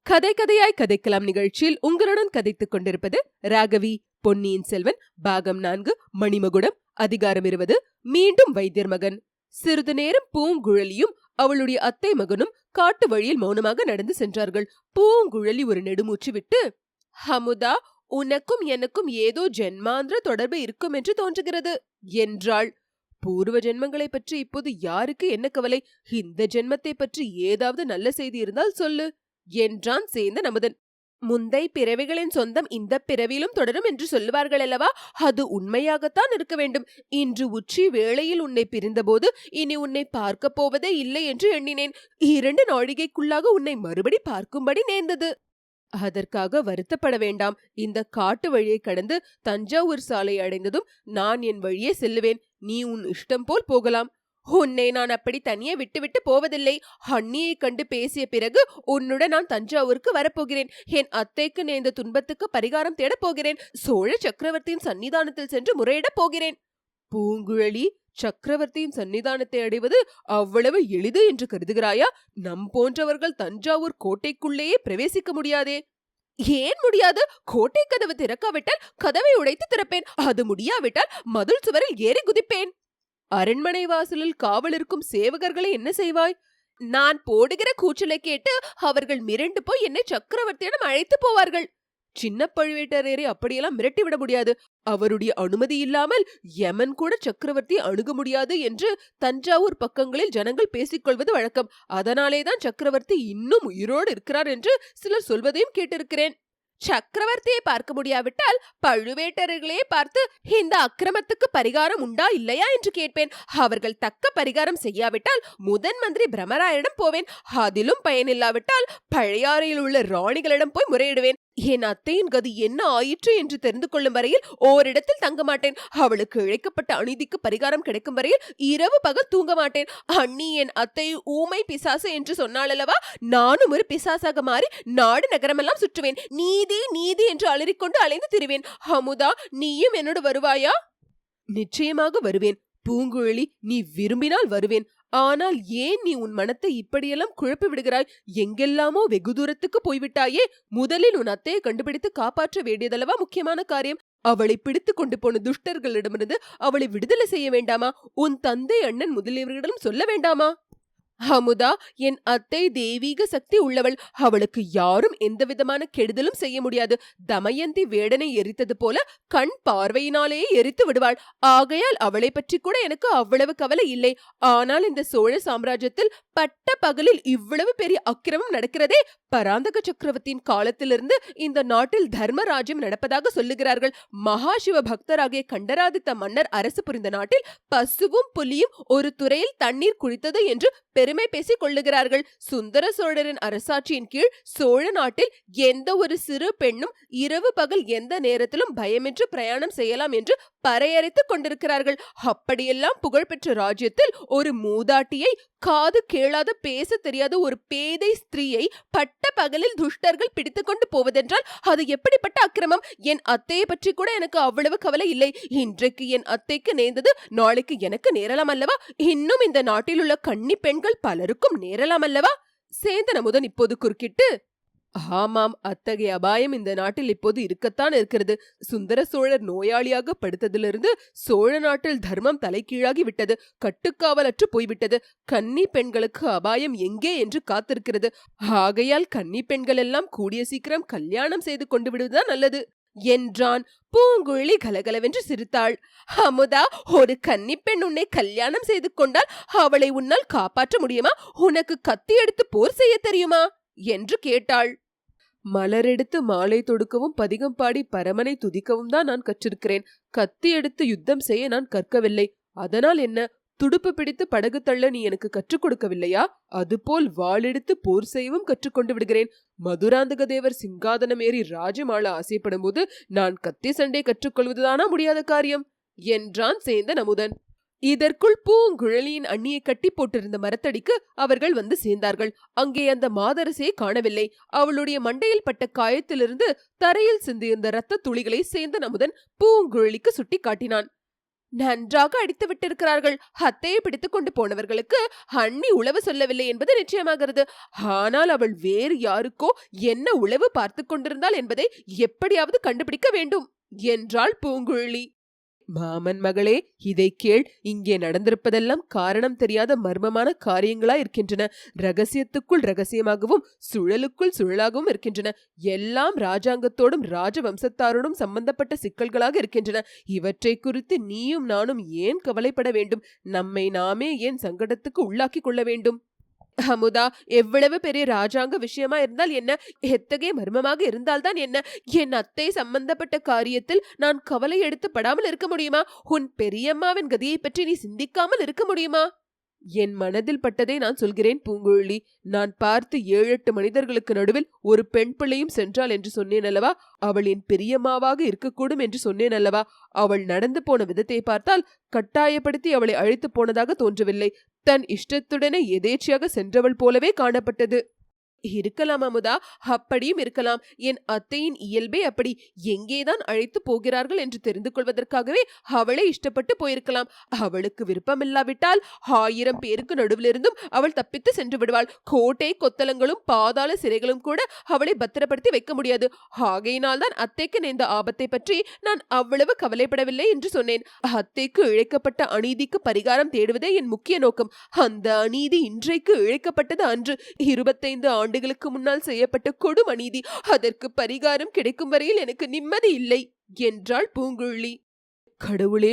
கதை கதையாய் கதைக்கலாம் நிகழ்ச்சியில் உங்களுடன் கதைத்துக் கொண்டிருப்பது ராகவி. பொன்னியின் செல்வன் பாகம் 4, மணிமகுடம், அதிகாரம் 20, மீண்டும் வைத்தியர் மகன். சிறிது நேரம் பூங்குழலியும் அவளுடைய அத்தை மகனும் காட்டு வழியில் மௌனமாக நடந்து சென்றார்கள். பூங்குழலி ஒரு நெடுமூச்சு விட்டு, அமுதா, உனக்கும் எனக்கும் ஏதோ ஜென்மாந்திர தொடர்பு இருக்கும் என்று தோன்றுகிறது என்றாள். பூர்வ ஜென்மங்களை பற்றி இப்போது யாருக்கு என்ன கவலை? இந்த ஜென்மத்தை பற்றி ஏதாவது நல்ல செய்தி இருந்தால் சொல்லு என்றான் சேந்தன் அமுதன். முந்தை பிறவிகளின் சொந்தம் இந்த பிறவியிலும் தொடரும் என்று சொல்லுவார்கள் அல்லவா? அது உண்மையாகத்தான் இருக்க வேண்டும். இன்று உச்சி வேளையில் உன்னை பிரிந்தபோது இனி உன்னை பார்க்க போவதே இல்லை என்று எண்ணினேன். 2 நாழிகைக்குள்ளாக உன்னை மறுபடி பார்க்கும்படி நேர்ந்தது. அதற்காக வருத்தப்பட வேண்டாம். இந்த காட்டு வழியை கடந்து தஞ்சாவூர் சாலை அடைந்ததும் நான் என் வழியே செல்லுவேன். நீ உன் இஷ்டம் போல் போகலாம். உன்னை நான் அப்படி தனியே விட்டுவிட்டு போவதில்லை. அண்ணியை கண்டு பேசிய பிறகு உன்னுடன் நான் தஞ்சாவூருக்கு வரப்போகிறேன். என் அத்தைக்கு நேர்ந்த துன்பத்துக்கு பரிகாரம் தேடப் போகிறேன். சோழ சக்கரவர்த்தியின் சன்னிதானத்தில் சென்று முறையிடப் போகிறேன். பூங்குழலி, சக்கரவர்த்தியின் சன்னிதானத்தை அடைவது அவ்வளவு எளிது என்று கருதுகிறாயா? நம் போன்றவர்கள் தஞ்சாவூர் கோட்டைக்குள்ளேயே பிரவேசிக்க முடியாதே. ஏன் முடியாது? கோட்டை கதவு திறக்காவிட்டால் கதவை உடைத்து திறப்பேன். அது முடியாவிட்டால் மதில் சுவரில் ஏறி குதிப்பேன். அரண்மனை வாசலில் காவல் இருக்கும் சேவகர்களை என்ன செய்வாய்? நான் போடுகிற கூச்சலை கேட்டு அவர்கள் மிரண்டு போய் என்னை சக்கரவர்த்தியிடம் அழைத்து போவார்கள். சின்ன பழுவேட்டரையரை அப்படியெல்லாம் மிரட்டிவிட முடியாது. அவருடைய அனுமதி இல்லாமல் யமன் கூட சக்கரவர்த்தியை அணுக முடியாது என்று தஞ்சாவூர் பக்கங்களில் ஜனங்கள் பேசிக்கொள்வது வழக்கம். அதனாலேதான் சக்கரவர்த்தி இன்னும் உயிரோடு இருக்கிறார் என்று சிலர் சொல்வதையும் கேட்டிருக்கிறேன். சக்கரவர்த்தியை பார்க்க முடியாவிட்டால் பழுவேட்டரையர்களே பார்த்து இந்த அக்கிரமத்துக்கு பரிகாரம் உண்டா இல்லையா என்று கேட்பேன். அவர்கள் தக்க பரிகாரம் செய்யாவிட்டால் முதன் மந்திரி பிரம்மராயரிடம் போவேன். அதிலும் பயனில்லாவிட்டால் பழையாறையில் உள்ள ராணிகளிடம் போய் முறையிடுவேன். என் அத்தையின் கதி என்ன ஆயிற்று என்று தெரிந்து கொள்ளும் வரையில் ஓரிடத்தில் தங்க மாட்டேன். அவளுக்கு இழைக்கப்பட்ட அநீதிக்கு பரிகாரம் கிடைக்கும் வரையில் இரவு பகல் தூங்க மாட்டேன். அண்ணி என் அத்தை ஊமை பிசாசு என்று சொன்னாலல்லவா, நானும் ஒரு பிசாசாக மாறி நாடு நகரமெல்லாம் சுற்றுவேன். நீதி நீதி என்று அலறிக்கொண்டு அலைந்து திரிவேன். அமுதா, நீயும் என்னோடு வருவாயா? நிச்சயமாக வருவேன் பூங்குழலி. நீ விரும்பினால் வருவேன். ஆனால் ஏன் நீ உன் மனத்தை இப்படியெல்லாம் குழப்பி விடுகிறாய்? எங்கெல்லாமோ வெகு தூரத்துக்கு போய்விட்டாயே. முதலில் உன் அத்தையை கண்டுபிடித்து காப்பாற்ற வேண்டியதல்லவா முக்கியமான காரியம். அவளை பிடித்து கொண்டு போன துஷ்டர்களிடமிருந்து அவளை விடுதலை செய்ய வேண்டாமா? உன் தந்தை, அண்ணன் முதலியவர்களிடம் சொல்ல வேண்டாமா? அமுதா, என் அத்தை தெய்வீக சக்தி உள்ளவள். அவளுக்கு யாரும் எந்த விதமான கெடுதலும் செய்ய முடியாது. தமயந்தி வேடனை எரித்தது போல கண் பார்வையினாலேயே எரித்து விடுவாள். ஆகையால் அவளை பற்றி கூட எனக்கு அவ்வளவு கவலை இல்லை. ஆனால் இந்த சோழ சாம்ராஜ்யத்தில் பட்ட பகலில் இவ்வளவு பெரிய அக்கிரமம் நடக்கிறதே. பராந்தக சக்கரவர்த்தியின் காலத்திலிருந்து இந்த நாட்டில் தர்மராஜ்யம் நடப்பதாக சொல்லுகிறார்கள். மகாசிவ பக்தராகிய கண்டராதித்த மன்னர் அரசு புரிந்த நாட்டில் பசுவும் புலியும் ஒரு துறையில் தண்ணீர் குடித்தது என்று பெருமை பேசிக் கொள்ளுகிறார்கள். சுந்தர சோழரின் அரசாட்சியின் கீழ் சோழ நாட்டில் எந்த ஒரு சிறு பெண்ணும் இரவு பகல் எந்த நேரத்திலும் பயமின்றி பிரயாணம் செய்யலாம் என்று பறையறைத்துக் கொண்டிருக்கிறார்கள். அப்படியெல்லாம் புகழ்பெற்ற ராஜ்யத்தில் ஒரு மூதாட்டியை, காது கேளாத பேச தெரியாத ஒரு பேதை ஸ்திரீயை பட்ட பகலில் துஷ்டர்கள் பிடித்துக் கொண்டு போவதென்றால் அது எப்படிப்பட்ட அக்கிரமம்? என் அத்தையை பற்றி கூட எனக்கு அவ்வளவு கவலை இல்லை. இன்றைக்கு என் அத்தைக்கு நேர்ந்தது நாளைக்கு எனக்கு நேரலாம் அல்லவா? இன்னும் இந்த நாட்டில் உள்ள கன்னி பெண்கள் பலருக்கும் நேரலாம் அல்லவா? சேந்தன் அமுதன் இப்போது குறுக்கிட்டு, ஆமாம், அத்தகைய அபாயம் இந்த நாட்டில் இப்போது இருக்கத்தான் இருக்கிறது. சுந்தர சோழர் நோயாளியாக படுத்ததிலிருந்து சோழ நாட்டில் தர்மம் தலைகீழாகி விட்டது. கட்டுக்காவலற்று போய்விட்டது. கன்னி பெண்களுக்கு அபாயம் எங்கே என்று காத்திருக்கிறது. ஆகையால் கன்னி பெண்கள் எல்லாம் கூடிய சீக்கிரம் கல்யாணம் செய்து கொண்டு விடுவதுதான் நல்லது என்றான். பூங்குழலி கலகலவென்று சிரித்தாள். அமுதா, ஒரு கன்னிப்பெண் உன்னை கல்யாணம் செய்து கொண்டால் அவளை உன்னால் காப்பாற்ற முடியுமா? உனக்கு கத்தி எடுத்து போர் செய்ய தெரியுமா என்று கேட்டாள். மலரெடுத்து மாலை தொடுக்கவும் பதிகம் பாடி பரமனை துதிக்கவும் தான் நான் கற்றிருக்கிறேன். கத்தி எடுத்து யுத்தம் செய்ய நான் கற்கவில்லை. அதனால் என்ன? துடுப்பு பிடித்து படகு தள்ள நீ எனக்கு கற்றுக் கொடுக்கவில்லையா? அதுபோல் வாளெடுத்து போர் செய்யவும் கற்றுக்கொண்டு விடுகிறேன். மதுராந்தக தேவர் சிங்காதனம் ஏறி ராஜ்யம் ஆள ஆசைப்படும் போது நான் கத்தி சண்டை கற்றுக்கொள்வதுதானா முடியாத காரியம் என்றான் சேந்தன் அமுதன். இதற்குள் பூங்குழலியின் அண்ணியை கட்டி போட்டிருந்த மரத்தடிக்கு அவர்கள் வந்து சேர்ந்தார்கள். அங்கே அந்த மாதரசியை காணவில்லை. அவளுடைய மண்டையில் பட்ட காயத்திலிருந்து தரையில் சிந்தியிருந்த இரத்த துளிகளை சேந்தன் அமுதன் பூங்குழலிக்கு சுட்டி காட்டினான். நன்றாக அடித்து விட்டிருக்கிறார்கள். அத்தையை பிடித்துக் கொண்டு போனவர்களுக்கு அண்ணி உளவு சொல்லவில்லை என்பது நிச்சயமாகிறது. ஆனால் அவள் வேறு யாருக்கோ என்ன உளவு பார்த்து கொண்டிருந்தாள் என்பதை எப்படியாவது கண்டுபிடிக்க வேண்டும் என்றாள் பூங்குழலி. மாமன் மகளே, இதை கேள். இங்கே நடந்திருப்பதெல்லாம் காரணம் தெரியாத மர்மமான காரியங்களா இருக்கின்றன. ரகசியத்துக்குள் ரகசியமாகவும் சுழலுக்குள் சுழலாகவும் இருக்கின்றன. எல்லாம் ராஜாங்கத்தோடும் ராஜவம்சத்தாரோடும் சம்பந்தப்பட்ட சிக்கல்களாக இருக்கின்றன. இவற்றை குறித்து நீயும் நானும் ஏன் கவலைப்பட வேண்டும்? நம்மை நாமே ஏன் சங்கடத்துக்கு உள்ளாக்கி கொள்ள வேண்டும்? அமுதா, எவ்வளவு பெரிய ராஜாங்க விஷயமா இருந்தால் என்ன, எத்தகைய மர்மமாக இருந்தால்தான் என்ன, என் அத்தை சம்பந்தப்பட்ட காரியத்தில் நான் கவலை எடுத்து படாமல் இருக்க முடியுமா? உன் பெரியம்மாவின் கதியை பற்றி நீ சிந்திக்காமல் இருக்க முடியுமா? என் மனதில் பட்டதை நான் சொல்கிறேன் பூங்குழலி. நான் பார்த்து 7-8 மனிதர்களுக்கு நடுவில் ஒரு பெண் பிள்ளையும் சென்றாள் என்று சொன்னேன் அல்லவா? அவள் என் பெரியம்மாவாக இருக்கக்கூடும் என்று சொன்னேன் அல்லவா? அவள் நடந்து போன விதத்தை பார்த்தால் கட்டாயப்படுத்தி அவளை அழைத்து போனதாக தோன்றவில்லை. தன் இஷ்டத்துடனே எதேச்சியாக சென்றவள் போலவே காணப்பட்டது. இருக்கலாம் அமுதா, அப்படியும் இருக்கலாம். என் அத்தையின் இயல்பே அப்படி. எங்கேதான் அழைத்து போகிறார்கள் என்று தெரிந்து கொள்வதற்காகவே அவளை இஷ்டப்பட்டு போயிருக்கலாம். அவளுக்கு விருப்பமில்லாவிட்டால் 1000 பேருக்கு நடுவிலிருந்தும் அவள் தப்பித்து சென்று விடுவாள். கோட்டை கொத்தலங்களும் பாதாள சிறைகளும் கூட அவளை பத்திரப்படுத்தி வைக்க முடியாது. ஆகையினால் தான் அத்தைக்கு நேர்ந்த ஆபத்தை பற்றி நான் அவ்வளவு கவலைப்படவில்லை என்று சொன்னேன். அத்தைக்கு இழைக்கப்பட்ட அநீதிக்கு பரிகாரம் தேடுவதே என் முக்கிய நோக்கம். அந்த அநீதி இன்றைக்கு இழைக்கப்பட்டது அன்று. 25 ஆண்டுகளுக்கு முன்னால் செய்யப்பட்ட கொடும் அநீதி. அதற்கு பரிகாரம் கிடைக்கும் வரையில் எனக்கு நிம்மதி இல்லை என்றாள் பூங்குழலி. கடவுளே,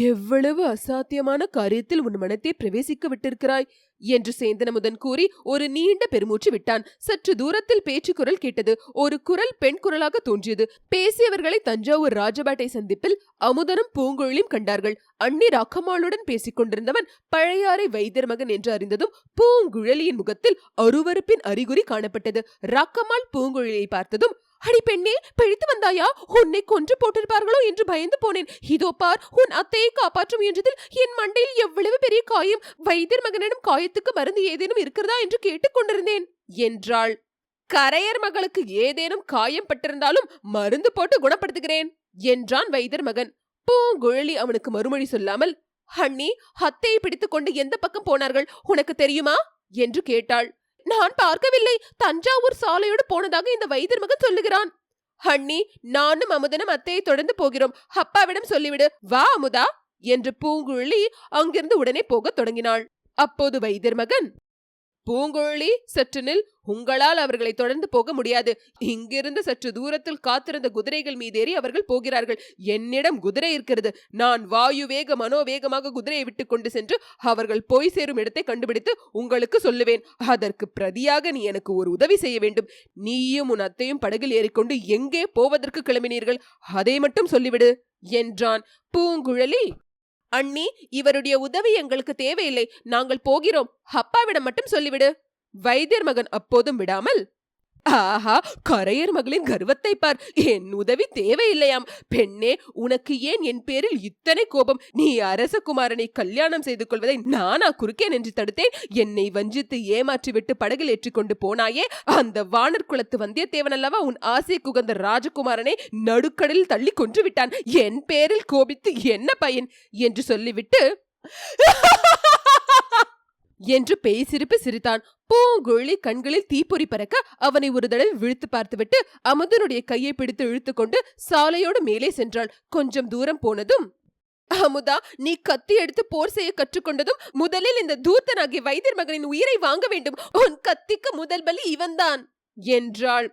எவ்வளவு அசாத்தியமான காரியத்தில் உன் மனத்தை பிரவேசிக்க விட்டிருக்கிறாய் என்று சேந்தன் அமுதன் கூறி ஒரு நீண்ட பெருமூச்சு விட்டான். சற்று தூரத்தில் பேச்சு குரல் கேட்டது. ஒரு குரல் பெண் குரலாக தோன்றியது. பேசியவர்களை தஞ்சாவூர் ராஜபாட்டை சந்திப்பில் அமுதனும் பூங்குழலியும் கண்டார்கள். அண்ணி ராக்கம்மாளுடன் பேசிக் கொண்டிருந்தவன் பழையாறை வைத்தியர் மகன் என்று அறிந்ததும் பூங்குழலியின் முகத்தில் அருவருப்பின் அறிகுறி காணப்பட்டது. ராக்கம்மாள் பூங்குழலியை பார்த்ததும், அடி பெண்ணே, பிழைத்து வந்தாயா? உன்னை கொன்று போட்டிருப்பார்களோ என்று பயந்து போனேன். இதோ பார், உன் அத்தையை காப்பாற்ற முயன்றதில் என் மண்டையில் எவ்வளவு பெரிய காயம். வைத்தியர் மகனிடம் காயத்துக்கு மருந்து ஏதேனும் இருக்கிறதா என்று கேட்டுக் கொண்டிருந்தேன் என்றாள். கரையர் மகளுக்கு ஏதேனும் காயம் பட்டிருந்தாலும் மருந்து போட்டு குணப்படுத்துகிறேன் என்றான் வைத்தியர் மகன். பூங்குழலி அவனுக்கு மறுமொழி சொல்லாமல், அண்ணி, அத்தையை பிடித்துக் கொண்டு எந்த பக்கம் போனார்கள் உனக்கு தெரியுமா என்று கேட்டாள். நான் பார்க்கவில்லை. தஞ்சாவூர் சாலையோடு போனதாக இந்த வைத்தியர் மகன் சொல்லுகிறான். அண்ணி, நானும் அமுதனும் அத்தையை தொடர்ந்து போகிறோம். அப்பாவிடம் சொல்லிவிடு. வா அமுதா என்று பூங்குழலி அங்கிருந்து உடனே போகத் தொடங்கினாள். அப்போது வைத்தியர் மகன், பூங்குழலி, சற்று நில். உங்களால் அவர்களை தொடர்ந்து போக முடியாது. இங்கிருந்து சற்று தூரத்தில் காத்திருந்த குதிரைகள் மீதேறி அவர்கள் போகிறார்கள். என்னிடம் குதிரை இருக்கிறது. நான் வாயு வேக மனோவேகமாக குதிரையை விட்டு கொண்டு சென்று அவர்கள் போய் சேரும் இடத்தை கண்டுபிடித்து உங்களுக்கு சொல்லுவேன். அதற்கு பிரதியாக நீ எனக்கு ஒரு உதவி செய்ய வேண்டும். நீயும் உன் அத்தையும் படகில் ஏறிக்கொண்டு எங்கே போவதற்கு கிளம்பினீர்கள்? அதை மட்டும் சொல்லிவிடு என்றான். பூங்குழலி, அண்ணி, இவருடைய உதவி எங்களுக்கு தேவையில்லை. நாங்கள் போகிறோம். அப்பாவிடம் மட்டும் சொல்லிவிடு. வைத்தியர் மகன் அப்போதும் விடாமல், ஆஹா, கரையர் மகளின் கர்வத்தை பார். என் உதவி தேவையில்லையாம். பெண்ணே, உனக்கு ஏன் என் பேரில் இத்தனை கோபம்? நீ அரசகுமாரனை கல்யாணம் செய்து கொள்வதை நானா குறுக்கே நின்று தடுத்தேன்? என்னை வஞ்சித்து ஏமாற்றி விட்டு படகில் ஏற்றிக்கொண்டு போனாயே, அந்த வானர் குலத்து வந்தியத்தேவன் அல்லவா உன் ஆசை குகந்த ராஜகுமாரனை நடுக்கடலில் தள்ளி கொன்று விட்டான். என் பேரில் கோபித்து என்ன பயன் என்று சொல்லிவிட்டு என்று பேய்சிரிப்பு சிரித்தான். பூங்குழலி கண்களில் தீப்பொறி பறக்க அவனை ஒரு தடவை விழுத்து பார்த்துவிட்டு அமுதனுடைய கையை பிடித்து இழுத்துக்கொண்டு சாலையோடு மேலே சென்றாள். கொஞ்சம் தூரம் போனதும், அமுதா, நீ கத்தி எடுத்து போர் செய்ய கற்றுக்கொண்டதும் முதலில் இந்த தூர்த்தனாகிய வைத்தியர் மகனின் உயிரை வாங்க வேண்டும். உன் கத்திக்கு முதல் பலி இவன்தான் என்றாள்.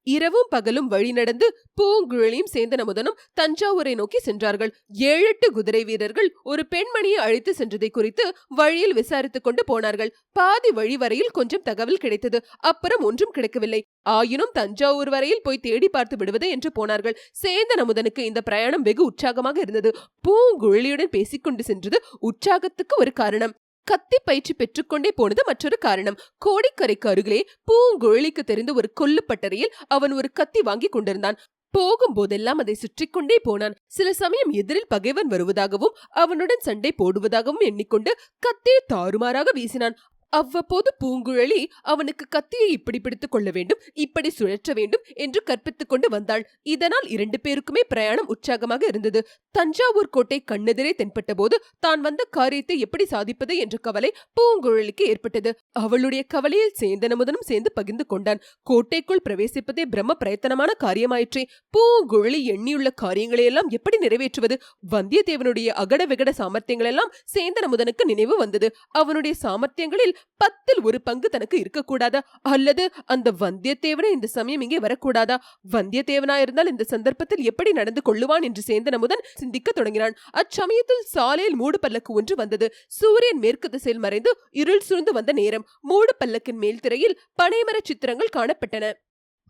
இரவும் பகலும் வழி நடந்து பூங்குழலியும் சேந்தன் அமுதனும் தஞ்சாவூரை நோக்கி சென்றார்கள். 7-8 குதிரை வீரர்கள் ஒரு பெண்மணியை அழைத்து சென்றதை குறித்து வழியில் விசாரித்துக் கொண்டு போனார்கள். பாதி வழி வரையில் கொஞ்சம் தகவல் கிடைத்தது. அப்புறம் ஒன்றும் கிடைக்கவில்லை. ஆயினும் தஞ்சாவூர் வரையில் போய் தேடி பார்த்து விடுவது என்று போனார்கள். சேந்தன் அமுதனுக்கு இந்த பிரயாணம் வெகு உற்சாகமாக இருந்தது. பூங்குழலியுடன் பேசிக்கொண்டு சென்றது உற்சாகத்துக்கு ஒரு காரணம். கத்தி பயிற்சி பெற்றுக்கொண்டே போனது மற்றொரு காரணம். கோடிக்கரைக்கு அருகிலே பூங்குழலிக்கு தெரிந்த ஒரு கொல்லுப்பட்டறையில் அவன் ஒரு கத்தி வாங்கி கொண்டிருந்தான். போகும்போதெல்லாம் அதை சுற்றி கொண்டே போனான். சில சமயம் எதிரில் பகைவன் வருவதாகவும் அவனுடன் சண்டை போடுவதாகவும் எண்ணிக்கொண்டு கத்தியை தாறுமாறாக வீசினான். அவ்வப்போது பூங்குழலி அவனுக்கு கத்தியை இப்படி பிடித்துக் கொள்ள வேண்டும், இப்படி சுழற்ற வேண்டும் என்று கற்பித்துக் கொண்டு வந்தாள். இதனால் 2 பேருக்குமே பிரயாணம் உற்சாகமாக இருந்தது. தஞ்சாவூர் கோட்டை கண்ணெதிரே தென்பட்ட போது தான் வந்த காரியத்தை எப்படி சாதிப்பது என்ற கவலை பூங்குழலிக்கு ஏற்பட்டது. அவளுடைய கவலையில் சேந்தனமுதனும் சேர்ந்து பகிர்ந்து கொண்டான். கோட்டைக்குள் பிரவேசிப்பதே பிரம்ம பிரயத்தனமான காரியமாயிற்றே. பூங்குழலி எண்ணியுள்ள காரியங்களை எல்லாம் எப்படி நிறைவேற்றுவது? வந்தியத்தேவனுடைய அகட விகட சாமர்த்தியங்கள் எல்லாம் சேந்தனமுதனுக்கு நினைவு வந்தது. அவனுடைய சாமர்த்தியங்களில் 10ல் 1 பங்கு தனக்கு இருக்கக்கூடாதா? அல்லது அந்த வந்தியத்தேவனை இந்த சமயம் இங்கே வரக்கூடாதா? வந்தியத்தேவனாயிருந்தால் இந்த சந்தர்ப்பத்தில் எப்படி நடந்து கொள்ளுவான் என்று சேந்தனமுதன் சிந்திக்க தொடங்கினான். அச்சமயத்தில் சாலையில் மூடு பல்லக்கு ஒன்று வந்தது. சூரியன் மேற்கு திசையில் மறைந்து இருள் சூழ்ந்து வந்த நேரம். மூடு பல்லக்கின் மேல் திரையில் பனைமர சித்திரங்கள் காணப்பட்டன.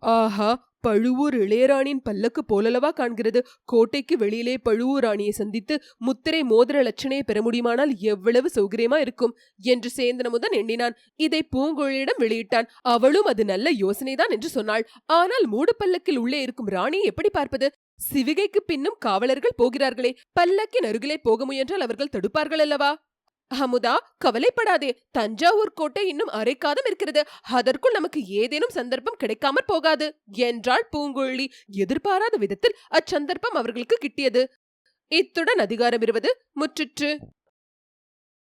ஆஹா, பழுவூர் இளையராணியின் பல்லக்கு போலல்லவா காண்கிறது. கோட்டைக்கு வெளியிலே பழுவூர் ராணியை சந்தித்து முத்திரை மோதிர லட்சணையை பெற முடியுமானால் எவ்வளவு சௌகரியமா இருக்கும் என்று சேந்தனமுதன் எண்ணினான். இதை பூங்குழலியிடம் வெளியிட்டான். அவளும் அது நல்ல யோசனைதான் என்று சொன்னாள். ஆனால் மூடு பல்லக்கில் உள்ளே இருக்கும் ராணியை எப்படி பார்ப்பது? சிவிகைக்கு பின்னும் காவலர்கள் போகிறார்களே, பல்லக்கின் அருகிலே போக முயன்றால் அவர்கள் தடுப்பார்கள் அல்லவா? அமுதா, கவலைப்படாதே. தஞ்சாவூர் கோட்டை இன்னும் அரைக்காதம் இருக்கிறது. அதற்குள் நமக்கு ஏதேனும் சந்தர்ப்பம் கிடைக்காமற் போகாது என்றாள் பூங்குழலி. எதிர்பாராத விதத்தில் அச்சந்தர்ப்பம் அவர்களுக்கு கிட்டியது. இத்துடன் அதிகாரம் 20 முற்றிற்று.